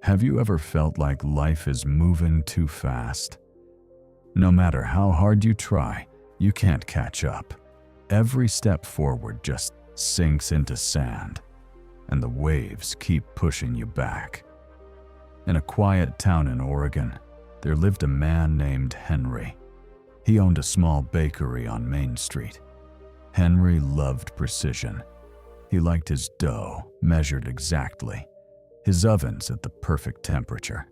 Have you ever felt like life is moving too fast? No matter how hard you try, you can't catch up. Every step forward just sinks into sand, and the waves keep pushing you back. In a quiet town in Oregon, there lived a man named Henry. He owned a small bakery on Main Street. Henry loved precision. He liked his dough measured exactly, his ovens at the perfect temperature,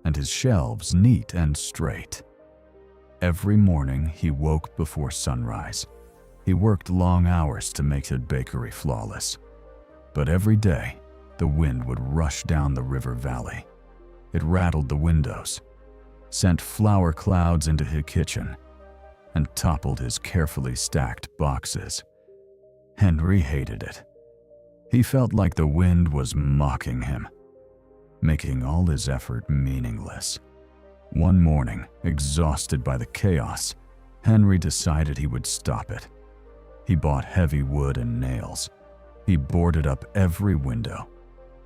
and his shelves neat and straight. Every morning he woke before sunrise. He worked long hours to make his bakery flawless. But every day, the wind would rush down the river valley. It rattled the windows, sent flour clouds into his kitchen, and toppled his carefully stacked boxes. Henry hated it. He felt like the wind was mocking him, making all his effort meaningless. One morning, exhausted by the chaos, Henry decided he would stop it. He bought heavy wood and nails. He boarded up every window.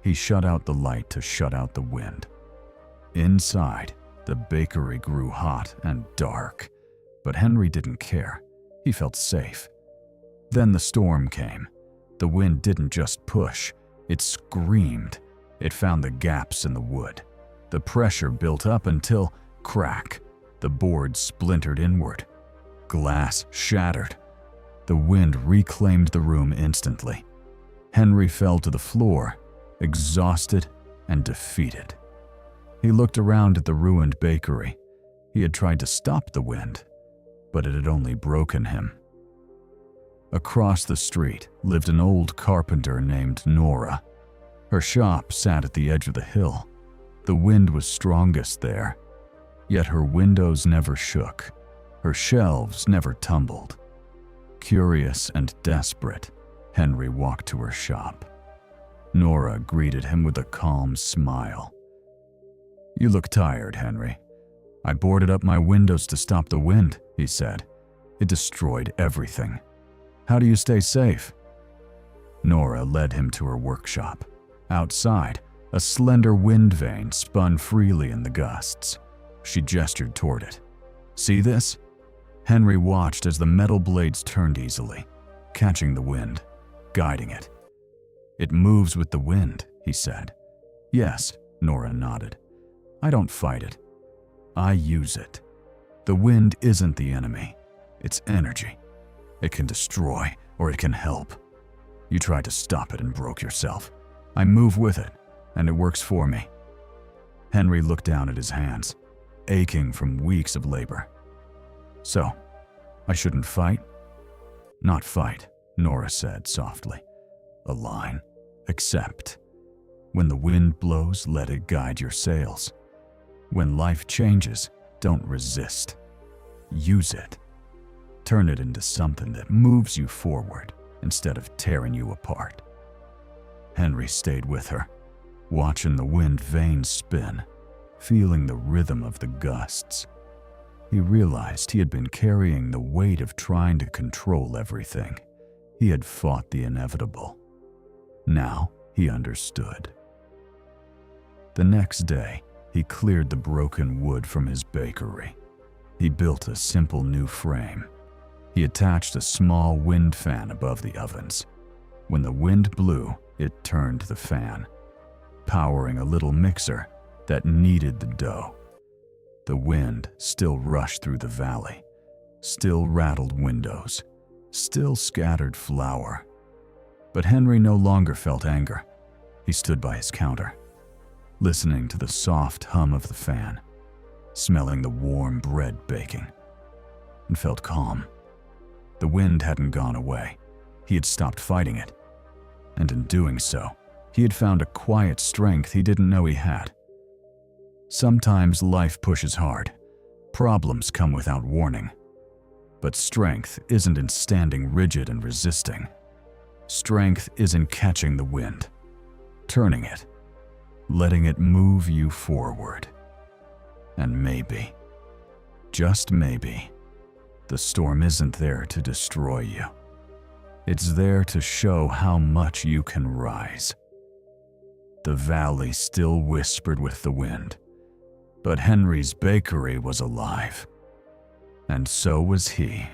He shut out the light to shut out the wind. Inside, the bakery grew hot and dark, but Henry didn't care. He felt safe. Then the storm came. The wind didn't just push, it screamed. It found the gaps in the wood. The pressure built up until, crack, the board splintered inward. Glass shattered. The wind reclaimed the room instantly. Henry fell to the floor, exhausted and defeated. He looked around at the ruined bakery. He had tried to stop the wind, but it had only broken him. Across the street lived an old carpenter named Nora. Her shop sat at the edge of the hill. The wind was strongest there, yet her windows never shook. Her shelves never tumbled. Curious and desperate, Henry walked to her shop. Nora greeted him with a calm smile. "You look tired, Henry. I boarded up my windows to stop the wind," he said. "It destroyed everything. How do you stay safe?" Nora led him to her workshop. Outside, a slender wind vane spun freely in the gusts. She gestured toward it. "See this?" Henry watched as the metal blades turned easily, catching the wind, guiding it. "It moves with the wind," he said. "Yes," Nora nodded. "I don't fight it. I use it. The wind isn't the enemy. It's energy. It can destroy or it can help. You tried to stop it and broke yourself. I move with it, and it works for me." Henry looked down at his hands, aching from weeks of labor. "So, I shouldn't fight?" "Not fight," Nora said softly. "Align. Accept. When the wind blows, let it guide your sails. When life changes, don't resist. Use it. Turn it into something that moves you forward instead of tearing you apart." Henry stayed with her, watching the wind vane spin, feeling the rhythm of the gusts. He realized he had been carrying the weight of trying to control everything. He had fought the inevitable. Now he understood. The next day, he cleared the broken wood from his bakery. He built a simple new frame. He attached a small wind fan above the ovens. When the wind blew, it turned the fan, powering a little mixer that kneaded the dough. The wind still rushed through the valley, still rattled windows, still scattered flour. But Henry no longer felt anger. He stood by his counter, listening to the soft hum of the fan, smelling the warm bread baking, and felt calm. The wind hadn't gone away. He had stopped fighting it. And in doing so, he had found a quiet strength he didn't know he had. Sometimes life pushes hard. Problems come without warning. But strength isn't in standing rigid and resisting. Strength is in catching the wind, turning it, letting it move you forward. And maybe, just maybe, the storm isn't there to destroy you. It's there to show how much you can rise. The valley still whispered with the wind, but Henry's bakery was alive. And so was he.